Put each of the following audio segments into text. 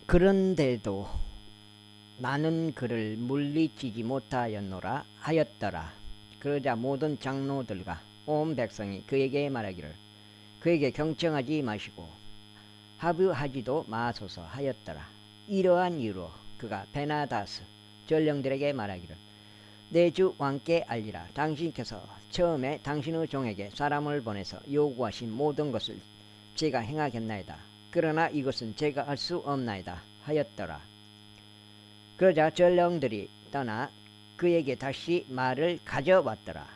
그런데도 나는 그를 물리치지 못하였노라 하였더라. 그러자 모든 장로들과 온 백성이 그에게 말하기를 그에게 경청하지 마시고 합의하지도 마소서 하였더라. 이러한 이유로 그가 베나다스 전령들에게 말하기를 내 주 왕께 알리라. 당신께서 처음에 당신의 종에게 사람을 보내서 요구하신 모든 것을 제가 행하겠나이다. 그러나 이것은 제가 할 수 없나이다 하였더라. 그러자 전령들이 떠나 그에게 다시 말을 가져갔더라.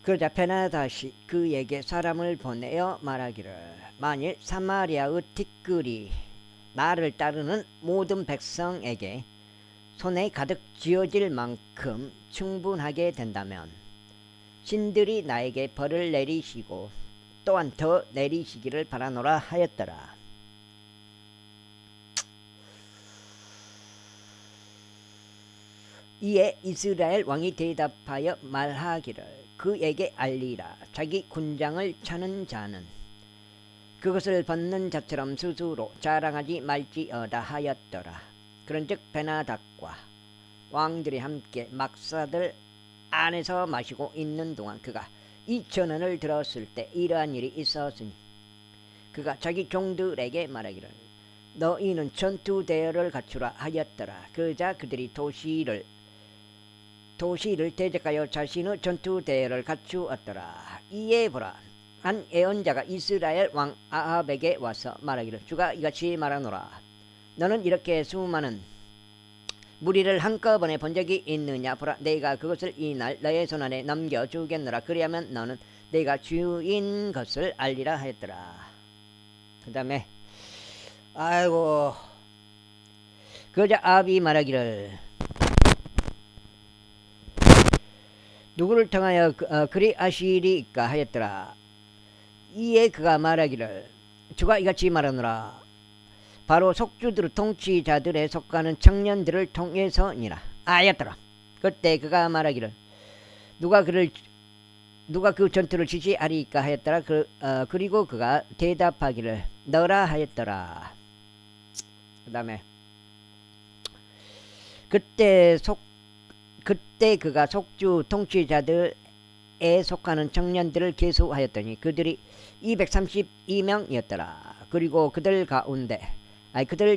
그러자 베나다시 그에게 사람을 보내어 말하기를 만일 사마리아의 티끌이 나를 따르는 모든 백성에게 손에 가득 쥐어질 만큼 충분하게 된다면 신들이 나에게 벌을 내리시고 또한 더 내리시기를 바라노라 하였더라. 이에 이스라엘 왕이 대답하여 말하기를 그에게 알리라. 자기 군장을 차는 자는 그것을 벗는 자처럼 스스로 자랑하지 말지어다 하였더라. 그런즉 베나닥과 왕들이 함께 막사들 안에서 마시고 있는 동안 그가 이 전언을 들었을 때 이러한 일이 있었으니 그가 자기 종들에게 말하기를 너희는 전투 대열을 갖추라 하였더라. 그러자 그들이 도시를 대적하여 자신의 전투 대열을 갖추었더라. 이에 보라, 한 예언자가 이스라엘 왕 아합에게 와서 말하기를 주가 이같이 말하노라. 너는 이렇게 수많은 무리를 한꺼번에 본 적이 있느냐. 보라, 내가 그것을 이날 너의 손안에 넘겨주겠노라. 그리하면 너는 내가 주인 것을 알리라 하였더라. 그 다음에 아이고 그러자 아합이 말하기를 누구를 통하여 그리하시리까 하였더라. 이에 그가 말하기를 주가 이같이 말하노라. 바로 속주들 통치자들에 속하는 청년들을 통해서니라 하였더라. 그때 그가 말하기를 누가 그 전투를 지시하리까 하였더라. 그리고 그가 대답하기를 너라 하였더라. 그 다음에 그때 그가 속주 통치자들에 속하는 청년들을 계수하였더니 그들이 232명이었더라. 그리고 그들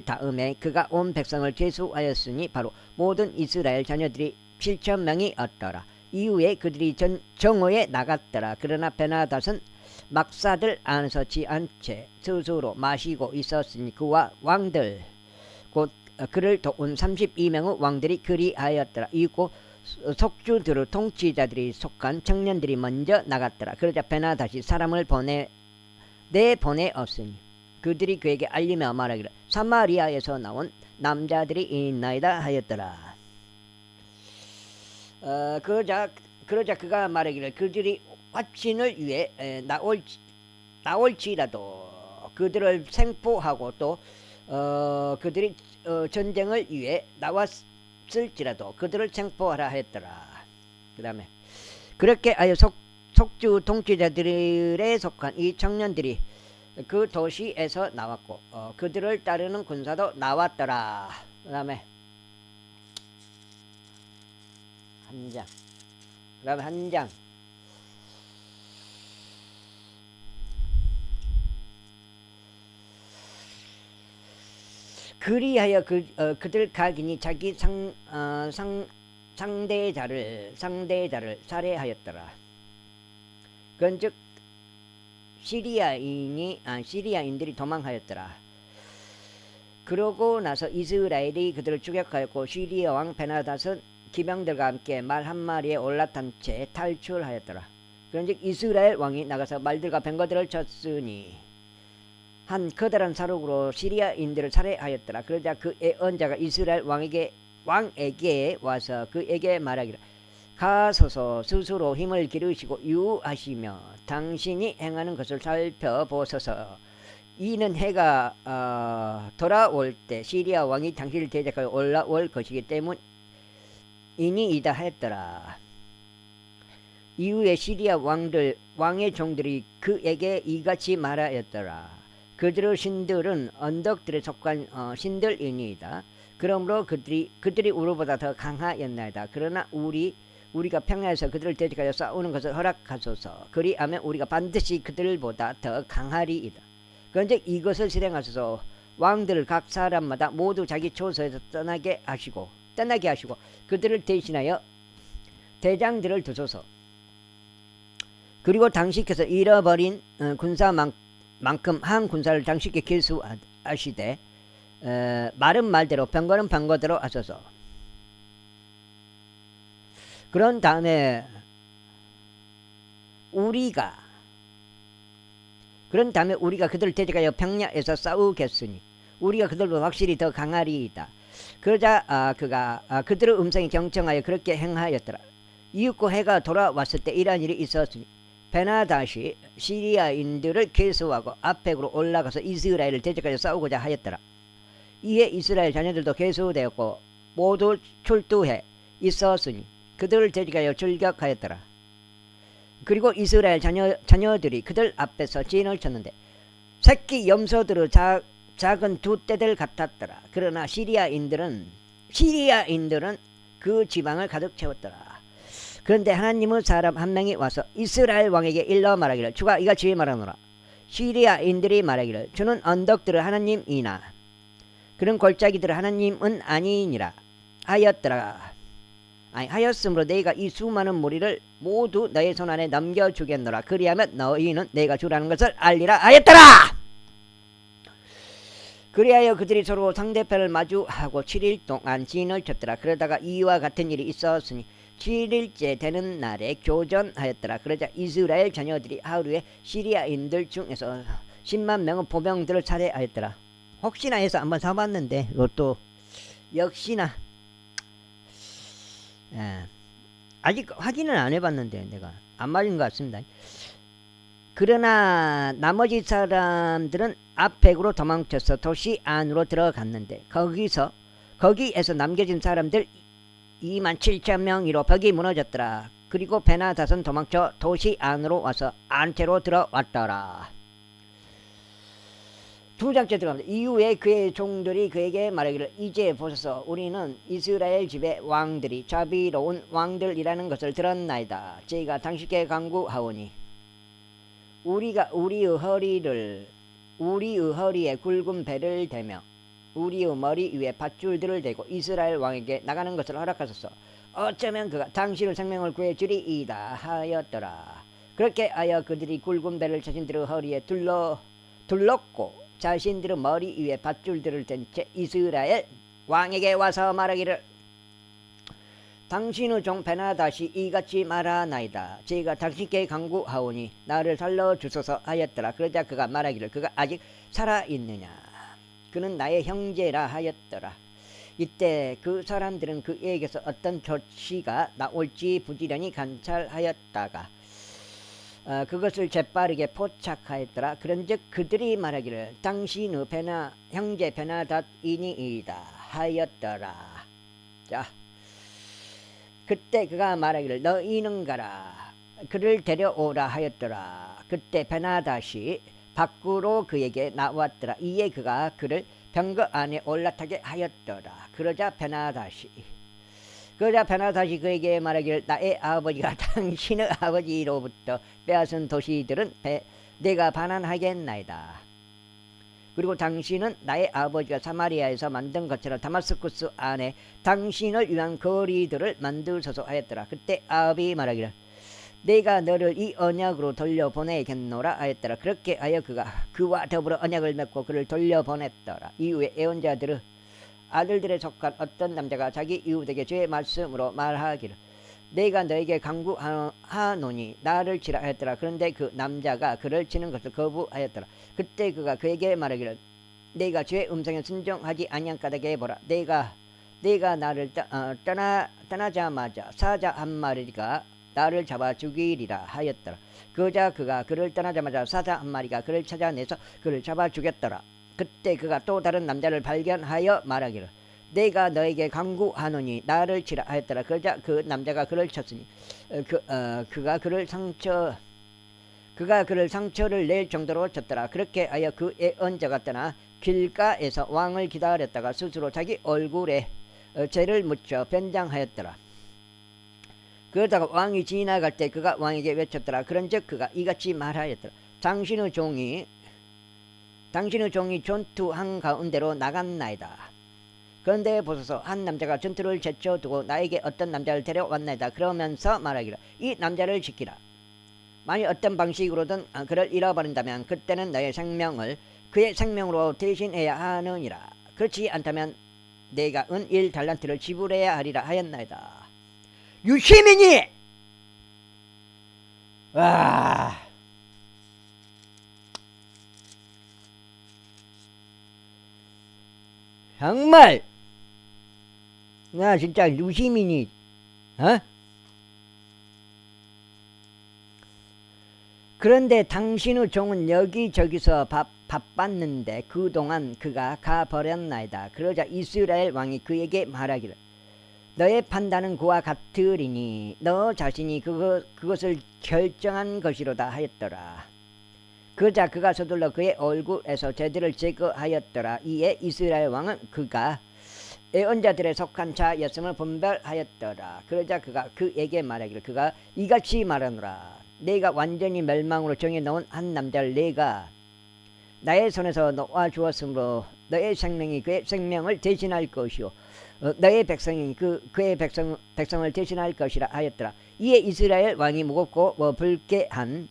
다음에 그가 온 백성을 계수하였으니 바로 모든 이스라엘 자녀들이 7,000명이었더라. 이후에 그들이 정오에 나갔더라. 그러나 베나닷은 막사들 안에서 취한 채 스스로 마시고 있었으니 그와 왕들 곧 그를 도운 32명의 왕들이 그리하였더라. 이고 속주들 통치자들이 속한 청년들이 먼저 나갔더라. 그러자 베나닷이 사람을 보내었으니 그들이 그에게 알리며 말하기를 사마리아에서 나온 남자들이 있나이다 하였더라. 그러자 그가 말하기를 그들이 확신을 위해 나올지라도 그들을 생포하고 또 그들이 전쟁을 위해 나왔을지라도 그들을 생포하라 했더라. 그 다음에 그렇게 하여 속주 통치자들에 속한 이 청년들이 그 도시에서 나왔고 그들을 따르는 군사도 나왔더라. 그 다음에 한 장 그리하여 그들 각인이 자기 상대자를 살해하였더라. 그런즉 시리아인들이 도망하였더라. 그러고 나서 이스라엘이 그들을 추격하였고 시리아 왕 베나닷은 기병들과 함께 말 한 마리에 올라탄 채 탈출하였더라. 그런즉 이스라엘 왕이 나가서 말들과 병거들을 쳤으니 한 커다란 사륙으로 시리아인들을 살해하였더라. 그러자 그 예언자가 이스라엘 왕에게 와서 그에게 말하기를 가소서 스스로 힘을 기르시고 유하시며 당신이 행하는 것을 살펴보소서. 이는 해가 돌아올 때 시리아 왕이 당신을 대적하여 올라올 것이기 때문이니이다 했더라. 이후에 시리아 왕의 종들이 그에게 이같이 말하였더라. 그들의 신들은 언덕들에 속한 신들이니이다. 그러므로 그들이 우리보다 더 강하였나이다. 그러나 우리가 평야에서 그들을 대적하여 싸우는 것을 허락하소서. 그리하면 우리가 반드시 그들보다 더 강하리이다. 그런데 이것을 실행하소서. 왕들을 각 사람마다 모두 자기 처소에서 떠나게 하시고 그들을 대신하여 대장들을 두소서. 그리고 당시께서 잃어버린 군사만큼 한 군사를 당시께 계수하시되 말은 말대로 병거는 병거대로 하소서. 그런 다음에 우리가 그들을 대적하여 평야에서 싸우겠으니 우리가 그들보다 확실히 더 강하리이다. 그러자 그들의 음성이 경청하여 그렇게 행하였더라. 이윽고 해가 돌아왔을 때 이러한 일이 있었으니 베나다시 시리아인들을 계수하고 아펙으로 올라가서 이스라엘을 대적하여 싸우고자 하였더라. 이에 이스라엘 자녀들도 계수되었고 모두 출두해 있었으니 그들을 대적하여 출격하였더라. 그리고 이스라엘 자녀들이 그들 앞에서 진을 쳤는데 새끼 염소들의 작은 두 떼들 같았더라. 그러나 시리아인들은 그 지방을 가득 채웠더라. 그런데 하나님의 사람 한 명이 와서 이스라엘 왕에게 일러 말하기를 주가 이같이 말하노라. 시리아인들이 말하기를 주는 언덕들의 하나님이나 그런 골짜기들의 하나님은 아니니라 하였으므로 내가 이 수많은 무리를 모두 너의 손 안에 넘겨주겠노라. 그리하면 너희는 내가 주라는 것을 알리라 하였더라. 그리하여 그들이 서로 상대편을 마주하고 7일 동안 진을 쳤더라. 그러다가 이와 같은 일이 있었으니 7일째 되는 날에 교전하였더라. 그러자 이스라엘 자녀들이 하루에 시리아인들 중에서 10만 명의 보병들을 살해하였더라. 혹시나 해서 한번 사봤는데 이것도 역시나 아직 확인은 안 해봤는데 내가 안 맞은 것 같습니다. 그러나 나머지 사람들은 아펙으로 도망쳐서 도시 안으로 들어갔는데 거기에서 남겨진 사람들 27,000명이로 벽이 무너졌더라. 그리고 베나닷은 도망쳐 도시 안으로 와서 안채로 들어왔더라. 두 장째 들어갑니다. 이후에 그의 종들이 그에게 말하기를 이제 보소서 우리는 이스라엘 집의 왕들이 자비로운 왕들이라는 것을 들었나이다. 저희가 당신께 간구하오니 우리가 우리의 허리에 굵은 배를 대며 우리의 머리 위에 밧줄들을 대고 이스라엘 왕에게 나가는 것을 허락하소서. 어쩌면 그가 당신의 생명을 구해주리이다 하였더라. 그렇게 하여 그들이 굵은 배를 자신들의 허리에 둘렀고 자신들의 머리 위에 밧줄들을 댄 채 이스라엘 왕에게 와서 말하기를 당신의 종 베나닷이 이같이 말하나이다. 제가 당신께 간구하오니 나를 살려주소서 하였더라. 그러자 그가 말하기를 그가 아직 살아있느냐. 그는 나의 형제라 하였더라. 이때 그 사람들은 그에게서 어떤 조치가 나올지 부지런히 관찰하였다가 그것을 재빠르게 포착하였더라. 그런즉 그들이 말하기를 당신의 형제 베나닷이니이다 하였더라. 자, 그때 그가 말하기를 너희는 가라 그를 데려오라 하였더라. 그때 베나닷이 밖으로 그에게 나왔더라. 이에 그가 그를 병거 안에 올라타게 하였더라. 그러자 베나닷이 그에게 말하기를 나의 아버지가 당신의 아버지로부터 빼앗은 도시들은 내가 반환하겠나이다. 그리고 당신은 나의 아버지가 사마리아에서 만든 것처럼 다마스쿠스 안에 당신을 위한 거리들을 만드소서 하였더라. 그때 아합이 말하기를 내가 너를 이 언약으로 돌려보내겠노라 하였더라. 그렇게 하여 그가 그와 더불어 언약을 맺고 그를 돌려보냈더라. 이후에 애원자들의 아들들에 속한 어떤 남자가 자기 이웃에게 주의 말씀으로 말하기를 내가 너에게 간구하노니 나를 치라 하였더라. 그런데 그 남자가 그를 치는 것을 거부하였더라. 그때 그가 그에게 말하기를 내가 주의 음성에 순종하지 아니한 까닭에 보라. 내가 나를 떠나자마자 사자 한 마리가 나를 잡아 죽이리라 하였더라. 그러자 그가 그를 떠나자마자 사자 한 마리가 그를 찾아내서 그를 잡아 죽였더라. 그때 그가 또 다른 남자를 발견하여 말하기를 내가 너에게 간구하노니 나를 치라 하였더라. 그러자 그 남자가 그를 쳤으니 그가 그를 그가 그를 상처를 낼 정도로 쳤더라. 그렇게 하여 그 예언자가 떠나 길가에서 왕을 기다렸다가 스스로 자기 얼굴에 죄를 묻혀 변장하였더라. 그러다가 왕이 지나갈 때 그가 왕에게 외쳤더라. 그런즉 그가 이같이 말하였더라. 당신의 종이 전투 한가운데로 나갔나이다. 그런데 보소서, 한 남자가 전투를 제쳐두고 나에게 어떤 남자를 데려왔나이다. 그러면서 말하기를, 이 남자를 지키라. 만일 어떤 방식으로든 그를 잃어버린다면 그때는 너의 생명을 그의 생명으로 대신해야 하느니라. 그렇지 않다면 내가 은 1달란트를 지불해야 하리라 하였나이다. 유시민이! 와, 정말 나 진짜 유시민이 그런데 당신의 종은 여기저기서 바빴는데 그동안 그가 가버렸나이다. 그러자 이스라엘 왕이 그에게 말하기를, 너의 판단은 그와 같으리니 너 자신이 그것을 결정한 것이로다 하였더라. 그러자 그가 서둘러 그의 얼굴에서 죄들을 제거하였더라. 이에 이스라엘 왕은 그가 예언자들에 속한 자였음을 분별하였더라. 그러자 그가 그에게 말하기를, 그가 이같이 말하노라. 내가 완전히 멸망으로 정해놓은 한 남자를 내가 나의 손에서 놓아주었으므로 너의 생명이 그의 생명을 대신할 것이요 너의 백성이 그의 백성을 대신할 것이라 하였더라. 이에 이스라엘 왕이 무겁고 불쾌한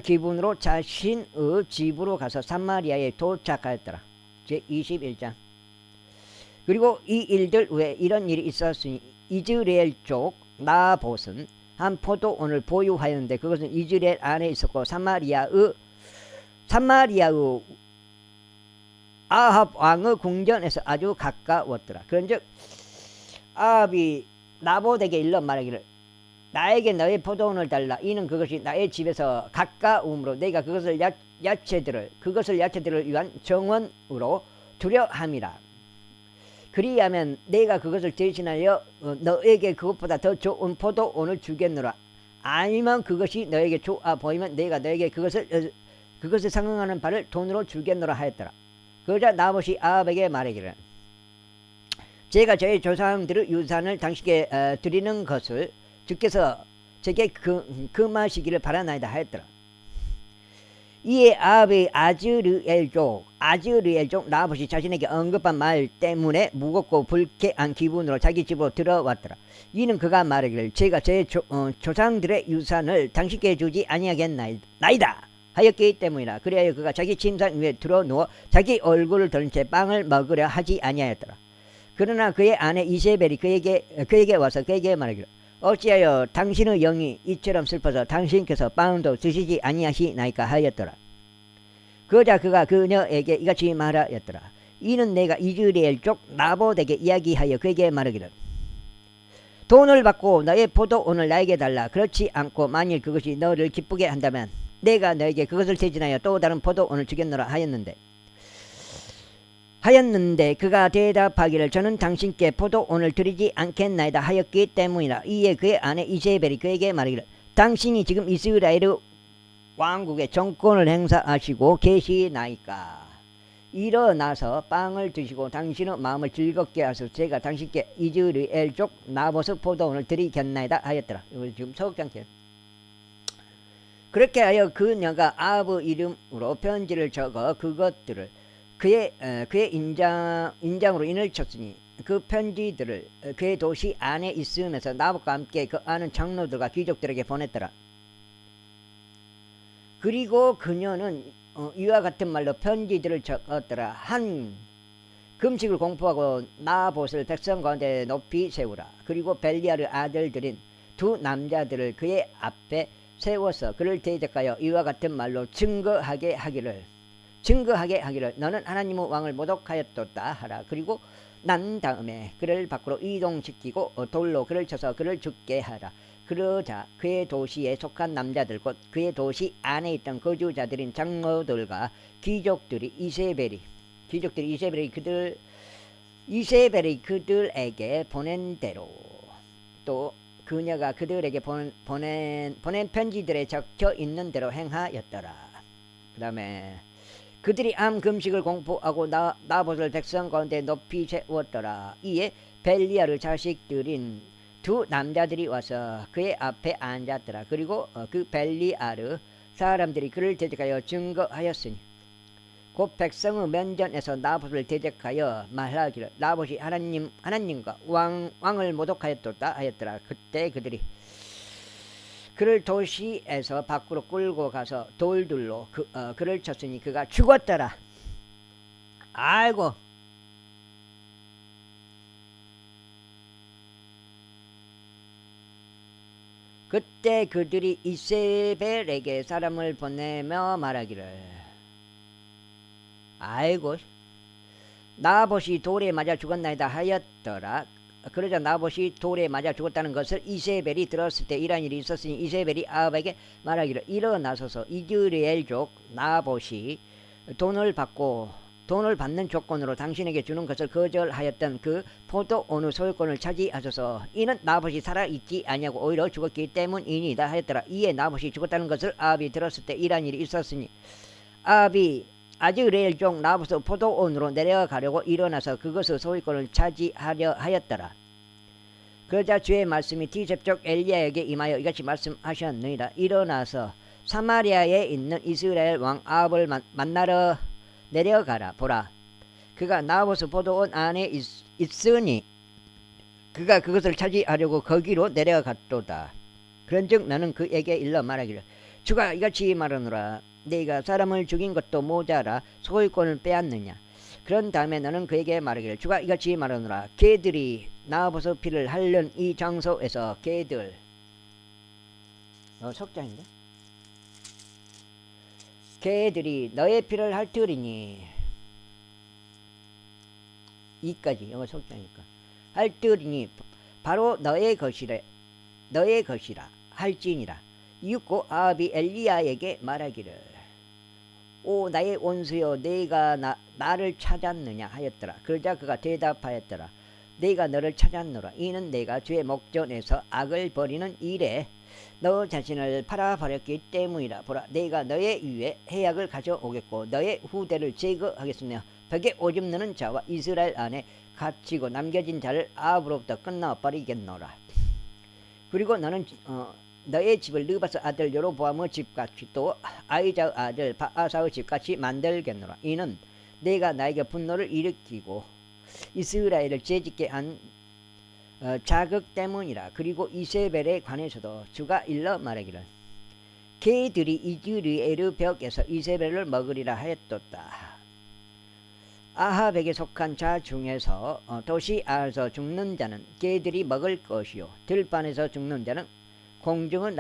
기분으로 자신의 집으로 가서 사마리아에 도착하였더라. 제21장. 그리고 이 일들 후에 이런 일이 있었으니 이즈레엘 쪽 나봇은 한 포도원을 보유하였는데 그것은 이즈레엘 안에 있었고 사마리아의 아합 왕의 궁전에서 아주 가까웠더라. 그런즉 아합이 나봇에게 일러 말하기를, 나에게 너의 포도원을 달라. 이는 그것이 나의 집에서 가까움으로 내가 그것을 야채들을 위한 정원으로 두려함이라. 그리하면 내가 그것을 대신하여 너에게 그것보다 더 좋은 포도원을 주겠노라. 아니면 그것이 너에게 좋아 보이면 내가 너에게 그것을 상응하는 바를 돈으로 주겠노라 하였더라. 그러자 나봇이 아합에게 말하기를, 제가 저희 조상들의 유산을 당신께 드리는 것을 주께서 제게 금하시기를 바라나이다 하였더라. 이에 아합의 아즈르엘족 나봇이 자신에게 언급한 말 때문에 무겁고 불쾌한 기분으로 자기 집으로 들어왔더라. 이는 그가 말하기를, 제가 제 조상들의 유산을 당신께 주지 아니하겠나이다 하였기 때문이라. 그리하여 그가 자기 침상 위에 들어누워 자기 얼굴을 드는 채 빵을 먹으려 하지 아니하였더라. 그러나 그의 아내 이세벨이 그에게 와서 그에게 말하기를, 어찌하여 당신의 영이 이처럼 슬퍼서 당신께서 빵도 드시지 아니하시나이까 하였더라. 그러자 그가 그녀에게 이같이 말하였더라. 이는 내가 이즈레엘 쪽 나봇에게 이야기하여 그에게 말하기를, 돈을 받고 너의 포도원을 나에게 달라. 그렇지 않고 만일 그것이 너를 기쁘게 한다면 내가 너에게 그것을 대신하여 또 다른 포도원을 주겠노라 하였는데 그가 대답하기를, 저는 당신께 포도원을 드리지 않겠나이다 하였기 때문이라. 이에 그의 아내 이세벨이 그에게 말하기를, 당신이 지금 이스라엘 왕국의 정권을 행사하시고 계시나이까. 일어나서 빵을 드시고 당신의 마음을 즐겁게 하소서. 제가 당신께 이즈라엘 쪽 나봇의 포도원을 드리겠나이다 하였더라. 이거 지금 서극장篇. 그렇게 하여 그녀가 아합의 이름으로 편지를 적어 그것들을 그의 인장으로 인을 쳤으니 그 편지들을 그의 도시 안에 있으면서 나봇과 함께 그 아는 장로들과 귀족들에게 보냈더라. 그리고 그녀는 이와 같은 말로 편지들을 적었더라. 한 금식을 공포하고 나봇을 백성 가운데 높이 세우라. 그리고 벨리알의 아들들인 두 남자들을 그의 앞에 세워서 그를 대적하여 이와 같은 말로 증거하게 하기를 너는 하나님의 왕을 모독하였도다 하라. 그리고 난 다음에 그를 밖으로 이동시키고 돌로 그를 쳐서 그를 죽게 하라. 그러자 그의 도시에 속한 남자들 곧 그의 도시 안에 있던 거주자들인 장로들과 귀족들이 이세벨이 그들에게 보낸 대로 또 그녀가 그들에게 보낸 편지들에 적혀 있는 대로 행하였더라. 그 다음에 그들이 암 금식을 공포하고 나봇을 백성 가운데 높이 세웠더라. 이에 벨리알의 자식들인 두 남자들이 와서 그의 앞에 앉았더라. 그리고 그 벨리알의 사람들이 그를 대적하여 증거하였으니 곧 백성의 면전에서 나봇을 대적하여 말하기를 나봇이 하나님과 왕을 모독하였도다 하였더라. 그때 그들이 그를 도시에서 밖으로 끌고 가서 돌들로 그를 쳤으니 그가 죽었더라. 아이고. 그때 그들이 이세벨에게 사람을 보내며 말하기를 아이고 나봇이 돌에 맞아 죽었나이다 하였더라. 그러자 나봇이 돌에 맞아 죽었다는 것을 이세벨이 들었을 때 이러한 일이 있었으니 이세벨이 아합에게 말하기를 일어나소서 이즈리엘족 나봇이 돈을 받는 조건으로 당신에게 주는 것을 거절하였던 그 포도원의 소유권을 차지하소서. 이는 나봇이 살아있지 아니하고 오히려 죽었기 때문이니이다 하였더라. 이에 나봇이 죽었다는 것을 아합이 들었을 때 이러한 일이 있었으니 아합이 아즈레엘족 나봇의 포도원으로 내려가려고 일어나서 그것의 소유권을 차지하려 하였더라. 그러자 주의 말씀이 디셉족 엘리야에게 임하여 이같이 말씀하셨느니라. 일어나서 사마리아에 있는 이스라엘 왕 아합을 만나러 내려가라. 보라, 그가 나봇의 포도원 안에 있으니 그가 그것을 차지하려고 거기로 내려갔도다. 그런즉 너는 그에게 일러 말하기를 주가 이같이 말하노라. 네가 사람을 죽인 것도 모자라 소유권을 빼앗느냐. 그런 다음에 너는 그에게 말하기를 주가 이같이 말하노라. 개들이 나봇의 피를 핥는 이 장소에서 개들 석장인데 개들이 너의 피를 핥으리니 이까지 영어 석장이니까 핥으리니 바로 너의 것이라 할지니라. 이윽고 아합이 엘리야에게 말하기를 오 나의 원수여 네가 나를 찾았느냐 하였더라. 그러자 그가 대답하였더라. 네가 너를 찾았노라. 이는 내가 주의 목전에서 악을 벌이는 일에 너 자신을 팔아버렸기 때문이라. 보라, 내가 너의 위에 해악을 가져오겠고 너의 후대를 제거하겠으며 벽에 오줌 누는 자와 이스라엘 안에 갇히고 남겨진 자를 아합으로부터 끝나버리겠노라. 그리고 너는 너의 집을 느바스 아들 여로보암의 집같이 또 아이자의 아들 바아사의 집같이 만들겠노라. 이는 내가 나에게 분노를 일으키고 이스라엘을 죄짓게 한 자극 때문이라. 그리고 이세벨에 관해서도 주가 일러 말하기를 개들이 이즈리엘의 벽에서 이세벨을 먹으리라 하였도다. 아합에게 속한 자 중에서 도시 안에서 죽는 자는 개들이 먹을 것이요 들판에서 죽는 자는 공중의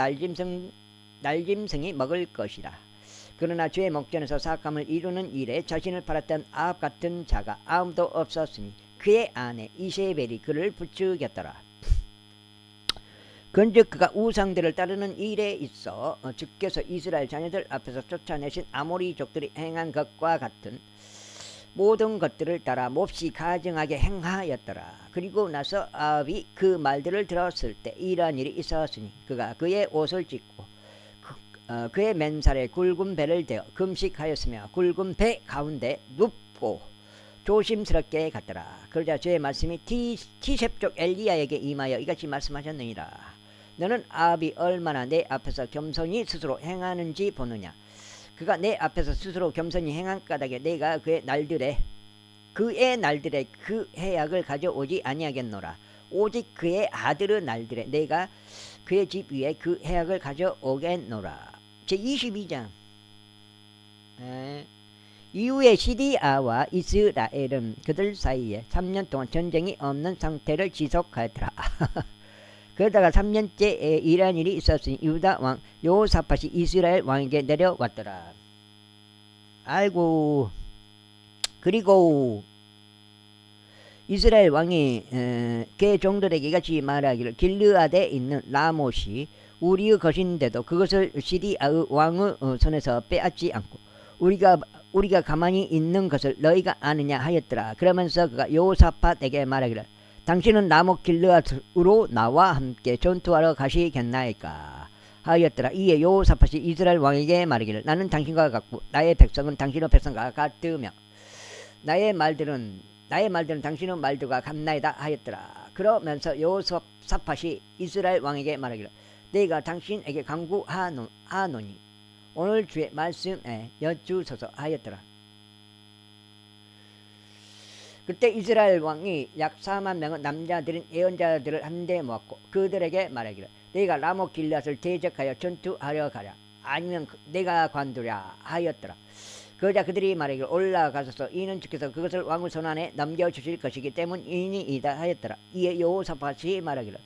날짐승이 먹을 것이라. 그러나 주의 목전에서 사악함을 이루는 일에 자신을 팔았던 아합 같은 자가 아무도 없었으니 그의 아내 이세벨이 그를 부추겼더라. 그런즉 그가 우상들을 따르는 일에 있어 주께서 이스라엘 자녀들 앞에서 쫓아내신 아모리족들이 행한 것과 같은 모든 것들을 따라 몹시 가증하게 행하였더라. 그리고 나서 아합이 그 말들을 들었을 때 이러한 일이 있었으니 그가 그의 옷을 찢고 그의 맨살에 굵은 배를 대어 금식하였으며 굵은 배 가운데 눕고 조심스럽게 갔더라. 그러자 주의 말씀이 티셉족 엘리야에게 임하여 이같이 말씀하셨느니라. 너는 아합이 얼마나 내 앞에서 겸손히 스스로 행하는지 보느냐. 그가 내 앞에서 스스로 겸손히 행한 까닭에 내가 그의 날들에 그 해악을 가져오지 아니하겠노라. 오직 그의 아들의 날들에 내가 그의 집 위에 그 해악을 가져오겠노라. 제22장. 이후에 시리아와 이스라엘은 그들 사이에 3년 동안 전쟁이 없는 상태를 지속하더라. 그러다가 3년째에 이러한 일이 있었으니 유다 왕 여호사밧이 이스라엘 왕에게 내려왔더라. 아이고. 그리고 이스라엘 왕이 그 종들에게 이같이 말하기를 길르앗에 있는 라못이 우리의 것인데도 그것을 시리아의 왕의 손에서 빼앗지 않고 우리가 가만히 있는 것을 너희가 아느냐 하였더라. 그러면서 그가 여호사밧에게 말하기를 당신은 라모 길르앗으로 나와 함께 전투하러 가시겠나이까 하였더라. 이에 여호사밧이 이스라엘 왕에게 말하기를 나는 당신과 같고 나의 백성은 당신의 백성과 같으며 나의 말들은 당신의 말들과 같나이다 하였더라. 그러면서 여호사밧이 이스라엘 왕에게 말하기를 내가 당신에게 강구하노니 오늘 주의 말씀에 여쭈소서 하였더라. 그때 이스라엘 왕이 약 4만 명의 남자들인 예언자들을 한데 모았고 그들에게 말하기를 내가 라모 길앗을 대적하여 전투하려 가랴 아니면 내가 관두랴 하였더라. 그러자 그들이 말하기를 올라가소서 이는 주께서 그것을 왕의 손안에 넘겨주실 것이기 때문이니이다 하였더라. 이에 여호사밧이 말하기를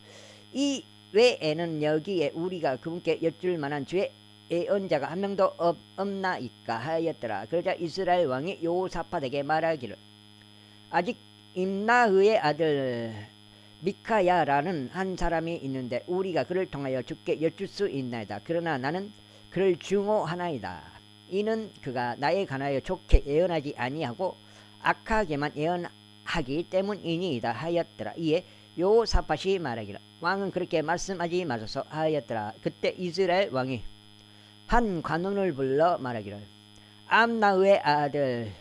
이 외에는 여기에 우리가 그분께 여쭐 만한 주의 예언자가 한 명도 없나이까 하였더라. 그러자 이스라엘 왕이 여호사밧에게 말하기를 아직 임나의 아들 미카야라는 한 사람이 있는데 우리가 그를 통하여 주께 여쭐 수 있나이다. 그러나 나는 그를 증오하나이다. 이는 그가 나에 관하여 좋게 예언하지 아니하고 악하게만 예언하기 때문이니이다 하였더라. 이에 여호사밧이 말하기를 왕은 그렇게 말씀하지 마소서 하였더라. 그때 이스라엘 왕이 한 관원을 불러 말하기를 암나의 아들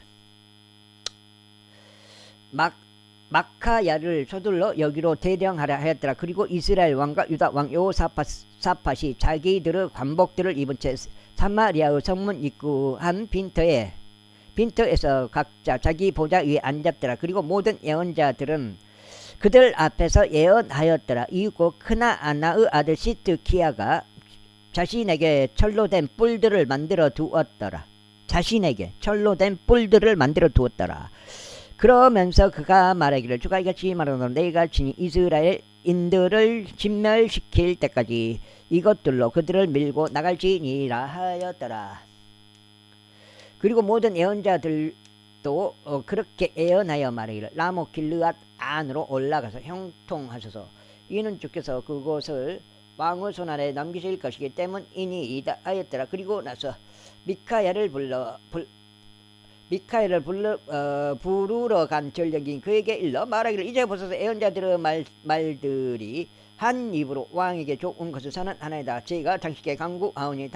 마카야를 서둘러 여기로 대령하라 하였더라. 그리고 이스라엘 왕과 유다 왕 여호사밧이 자기들의 관복들을 입은 채 사마리아의 성문 입구 한 빈터에서 각자 자기 보좌 위에 앉았더라. 그리고 모든 예언자들은 그들 앞에서 예언하였더라. 이윽고 크나아나의 아들 시드키야가 자신에게 철로 된 뿔들을 만들어 두었더라. 그러면서 그가 말하기를 주가 이같이 말하노라 내가 친히 이스라엘인들을 진멸시킬 때까지 이것들로 그들을 밀고 나갈지니라 하였더라. 그리고 모든 예언자들도 그렇게 예언하여 말하기를 라모 길르앗 안으로 올라가서 형통하소서 이는 주께서 그곳을 왕의 손안에 넘기실 것이기 때문이니이다 하였더라. 그리고 나서 미카야를 부르러 간 전령이 그에게 일러 말하기를 이제 보소서 예언자들의 말들이 한 입으로 왕에게 좋은 것을 선언하나이다. 제가 당신께 강구하오니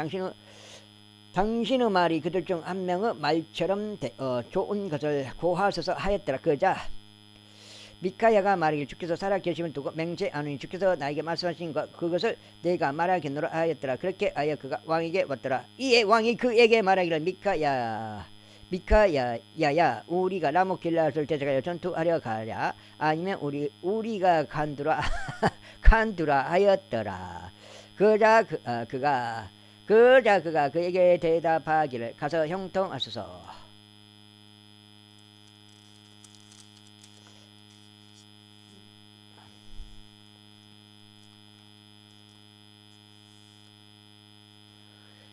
당신의 말이 그들 중 한 명의 말처럼 좋은 것을 고하소서 하였더라. 그러자 미카야가 말하기를 주께서 살아계심을 두고 맹세하노니 주께서 나에게 말씀하신 그것을 내가 말하겠노라 하였더라. 그렇게 하여 그가 왕에게 왔더라. 이에 왕이 그에게 말하기를 미카야야 우리가 라모 길앗을 대적하여 전투하려 가랴 아니면 우리가 간두라 하였더라. 그러자 그가 그에게 대답하기를 가서 형통하소서.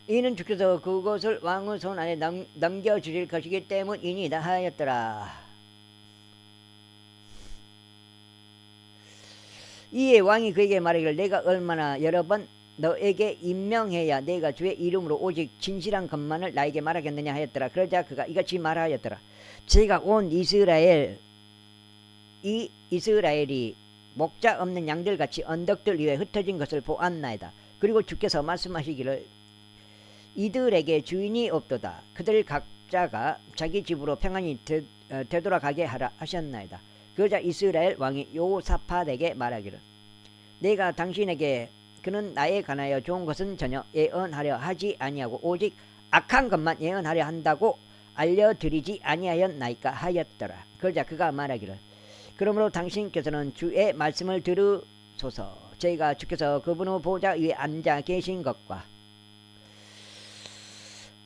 이는 주께서 그것을 왕의 손안에 넘겨주실 것이기 때문이니이다 하였더라. 이에 왕이 그에게 말하기를 내가 얼마나 여러 번 너에게 임명해야 내가 주의 이름으로 오직 진실한 것만을 나에게 말하겠느냐 하였더라. 그러자 그가 이같이 말하였더라. 제가 온 이스라엘이 목자 없는 양들같이 언덕들 위에 흩어진 것을 보았나이다. 그리고 주께서 말씀하시기를 이들에게 주인이 없도다. 그들 각자가 자기 집으로 평안히 되돌아가게 하라 하셨나이다. 그러자 이스라엘 왕이 여호사밧에게 말하기를 내가 당신에게 그는 나에 관하여 좋은 것은 전혀 예언하려 하지 아니하고 오직 악한 것만 예언하려 한다고 알려드리지 아니하였나이까 하였더라. 그러자 그가 말하기를 그러므로 당신께서는 주의 말씀을 들으소서. 저희가 주께서 그분의 보좌 위에 앉아 계신 것과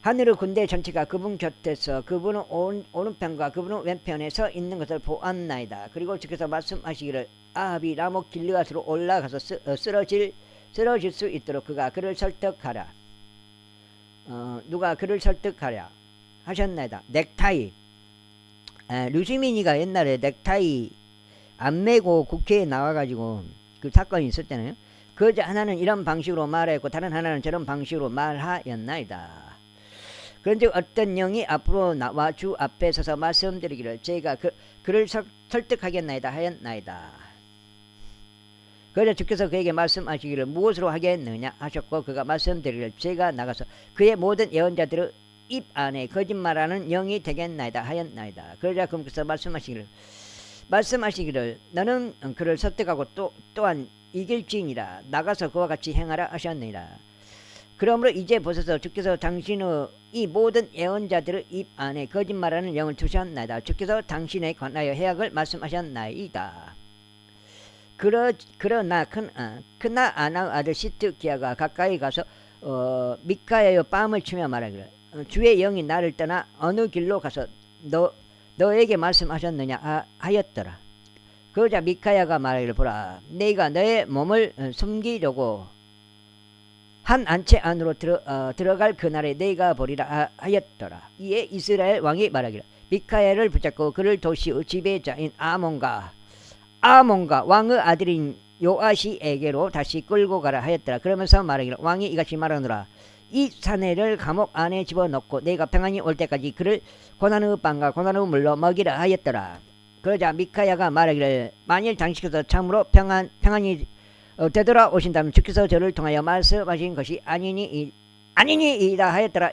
하늘의 군대 전체가 그분 곁에서 그분의 오른편과 그분의 왼편에 서 있는 것을 보았나이다. 그리고 주께서 말씀하시기를 아합이 라모 길르앗으로 올라가서 쓰러질 수 있도록 그를 설득하라. 누가 그를 설득하랴 하셨나이다. 넥타이. 류시민이가 옛날에 넥타이 안 매고 국회에 나와가지고 그 사건이 있었잖아요. 그 하나는 이런 방식으로 말했고 다른 하나는 저런 방식으로 말하였나이다. 그런데 어떤 영이 앞으로 나와 주 앞에 서서 말씀드리기를 제가 그를 설득하겠나이다 하였나이다. 그래서 주께서 그에게 말씀하시기를 무엇으로 하겠느냐 하셨고 그가 말씀드리기를 제가 나가서 그의 모든 예언자들의 입 안에 거짓말하는 영이 되겠나이다 하였나이다. 그러자 그분께서 말씀하시기를 너는 그를 설득하고 또한 이길지니라. 나가서 그와 같이 행하라 하셨느니라. 그러므로 이제 보소서 주께서 당신의 이 모든 예언자들의 입 안에 거짓말하는 영을 두셨나이다. 주께서 당신에 관하여 해악을 말씀하셨나이다. 그러나 크나아나의 아들 시드기야가 가까이 가서 미카야여 뺨을 치며 말하기를 주의 영이 나를 떠나 어느 길로 가서 너에게 말씀하셨느냐 하였더라. 그러자 미카야가 말하기를 보라 내가 너의 몸을 숨기려고 한 안채 안으로 들어갈 그날에 내가 보리라 하였더라. 이에 이스라엘 왕이 말하기를 미카야를 붙잡고 그를 도시의 지배자인 아몬과 왕의 아들인 요아시에게로 다시 끌고 가라 하였더라. 그러면서 말하기를 왕이 이같이 말하노라. 이 사내를 감옥 안에 집어넣고 내가 평안히 올 때까지 그를 고난의 빵과 고난의 물로 먹이라 하였더라. 그러자 미카야가 말하기를 만일 당신께서 참으로 평안히 되돌아오신다면 주께서 저를 통하여 말씀하신 것이 아니니이다 하였더라.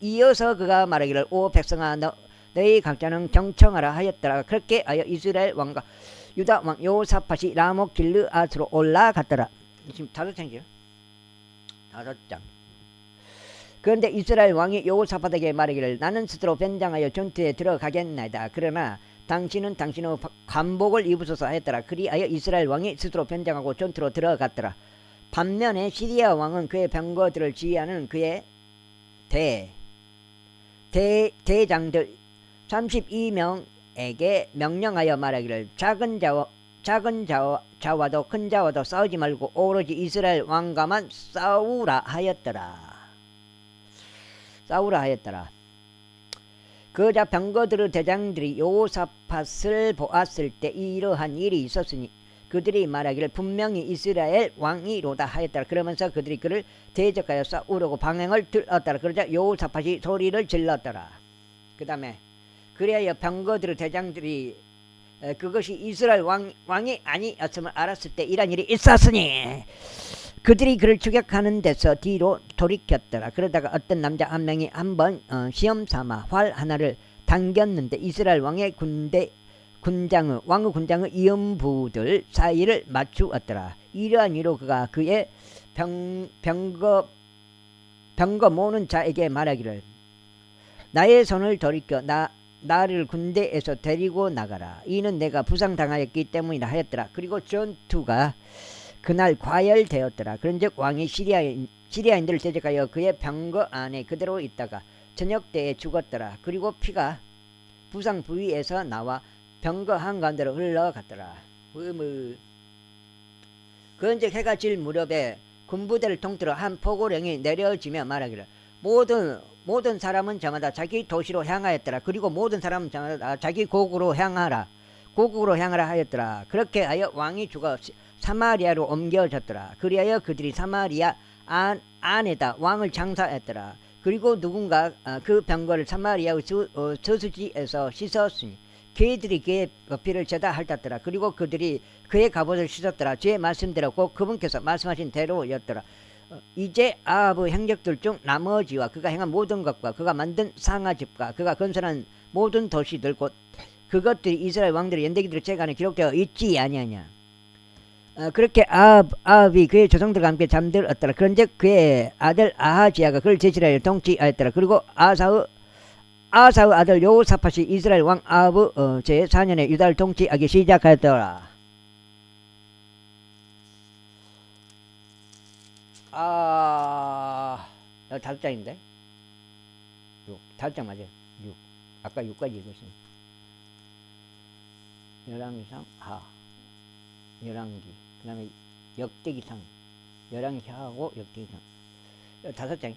이어서 그가 말하기를 오 백성아 너희 각자는 경청하라 하였더라. 그렇게 하여 이스라엘 왕과 유다 왕 요사팟이 라못 길르앗으로 올라갔더라. 지금 5장이죠. 5장. 그런데 이스라엘 왕이 여호사밧에게 말하기를 나는 스스로 변장하여 전투에 들어가겠나이다. 그러나 당신은 당신의 관복을 입으소서 하였더라. 그리하여 이스라엘 왕이 스스로 변장하고 전투로 들어갔더라. 반면에 시리아 왕은 그의 병거들을 지휘하는 그의 대장들 32명에게 명령하여 말하기를 작은 자와도 큰 자와도 싸우지 말고 오로지 이스라엘 왕과만 싸우라 하였더라. 그자 병거들의 대장들이 여호사밧을 보았을 때 이러한 일이 있었으니 그들이 말하기를 분명히 이스라엘 왕이로다 하였더라. 그러면서 그들이 그를 대적하여 싸우려고 방향을 들었더라. 그러자 여호사밧이 소리를 질렀더라. 그 다음에 그래야 병거들의 대장들이 그것이 이스라엘 왕이 아니었음을 알았을 때 이런 일이 있었으니 그들이 그를 추격하는 데서 뒤로 돌이켰더라. 그러다가 어떤 남자 한 명이 한번 시험삼아 활 하나를 당겼는데 이스라엘 왕의 군장의 이음부들 사이를 맞추었더라. 이러한 이로 그가 그의 병거 모는 자에게 말하기를 나의 손을 돌이켜 나를 군대에서 데리고 나가라. 이는 내가 부상당하였기 때문이라 하였더라. 그리고 전투가 그날 과열되었더라. 그런즉 왕이 시리아인들을 대적하여 그의 병거 안에 그대로 있다가 저녁 때에 죽었더라. 그리고 피가 부상 부위에서 나와 병거 한가운데로 흘러갔더라. 그런즉 해가 질 무렵에 군부대를 통틀어 한 포고령이 내려지며 말하기를 모든 사람은 저마다 자기 도시로 향하였더라. 그리고 모든 사람은 저마다 자기 고국으로 향하라 하였더라. 그렇게 하여 왕이 죽어 사마리아로 옮겨졌더라. 그리하여 그들이 사마리아 안에다 왕을 장사했더라. 그리고 누군가 그 병거를 사마리아의 저수지에서 씻었으니 그들이 그의 피를 죄다 핥았더라. 그리고 그들이 그의 갑옷을 씻었더라. 주의 말씀대로 곧 그분께서 말씀하신 대로였더라. 이제 아합의 행적들 중 나머지와 그가 행한 모든 것과 그가 만든 상아집과 그가 건설한 모든 도시들 곧 그것들이 이스라엘 왕들의 연대기들의 책안에 기록되어 있지 아니하냐. 그렇게 아합이 그의 조상들과 함께 잠들었더라. 그런즉 그의 아들 아하지야가 그를 제치하여 통치하였더라. 그리고 아사의 아들 여호사밧이 이스라엘 왕 아합의 제4년에 유다를 통치하기 시작하였더라. 여기 5장인데 5장 맞아요. 6 아까 6까지 읽었습니다. 열왕기상 열왕기 그 다음에 역대기상 열왕기하고 역대기상 5장.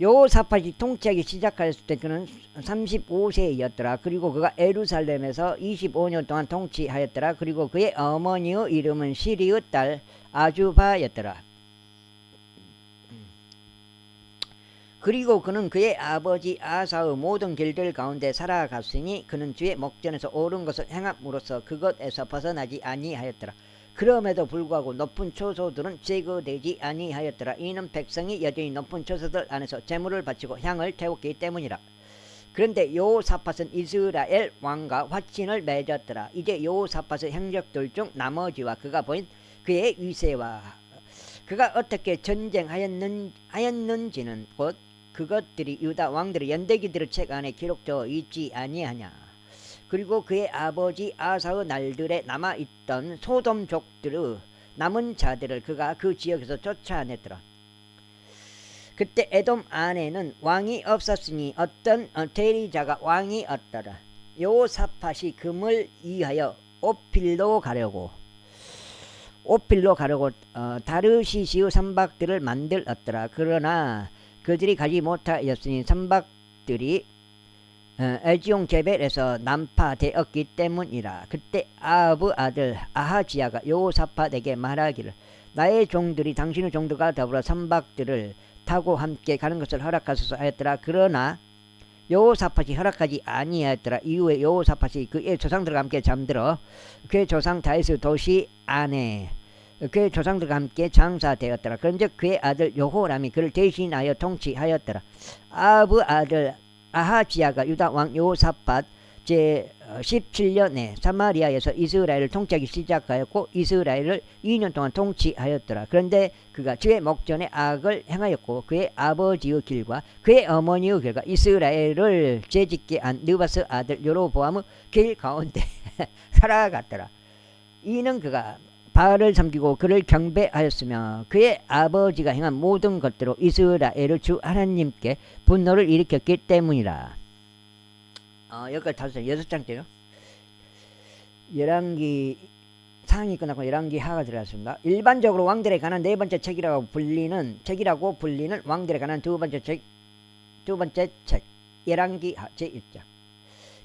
여호사밧이 통치하기 시작하였을 때 그는 35세였더라. 그리고 그가 예루살렘에서 25년 동안 통치하였더라. 그리고 그의 어머니의 이름은 시리의 딸 아주바였더라. 그리고 그는 그의 아버지 아사의 모든 길들 가운데 살아갔으니 그는 주의 목전에서 옳은 것을 행함으로써 그것에서 벗어나지 아니하였더라. 그럼에도 불구하고 높은 초소들은 제거되지 아니하였더라. 이는 백성이 여전히 높은 초소들 안에서 제물을 바치고 향을 태웠기 때문이라. 그런데 여호사밧은 이스라엘 왕과 화친을 맺었더라. 이제 여호사밧의 행적들 중 나머지와 그가 보인 그의 위세와 그가 어떻게 전쟁하였는지는 곧 그것들이 유다 왕들의 연대기들의 책 안에 기록되어 있지 아니하냐. 그리고 그의 아버지 아사의 날들에 남아있던 소돔족들의 남은 자들을 그가 그 지역에서 쫓아냈더라. 그때 에돔 안에는 왕이 없었으니 어떤 대리자가 왕이 없더라. 여호사밧이 금을 이하여 오필로 가려고 다르시시의 선박들을 만들었더라. 그러나 그들이 가지 못하였으니 선박들이 에지용 게벨에서 난파되었기 때문이라. 그때 아합의 아들 아하지야가 여호사밧에게 말하기를 나의 종들이 당신의 종들과 더불어 선박들을 타고 함께 가는 것을 허락하소서 하였더라. 그러나 여호사밧이 허락하지 아니하였더라. 이후에 여호사밧이 그의 조상들과 함께 잠들어 그의 조상 다윗의 도시 안에 그의 조상들과 함께 장사되었더라. 그런즉 그의 아들 여호람이 그를 대신하여 통치하였더라. 아합의 아들 아하지야가 유다 왕 여호사밧 제 17년에 사마리아에서 이스라엘을 통치하기 시작하였고 이스라엘을 2년 동안 통치하였더라. 그런데 그가 주의 목전에 악을 행하였고 그의 아버지의 길과 그의 어머니의 길과 이스라엘을 죄짓게 한 느바스 아들 여로보암의 길 가운데 살아갔더라. 이는 그가 바알을 섬기고 그를 경배하였으며 그의 아버지가 행한 모든 것대로 이스라엘의 주 하나님께 분노를 일으켰기 때문이라. 여기까지 6장째요. 열왕기 상이 끝나고 열왕기 하가 들어갔습니다. 일반적으로 왕들에 관한 네 번째 책이라고 불리는 왕들에 관한 두 번째 책 열왕기 하 제1장.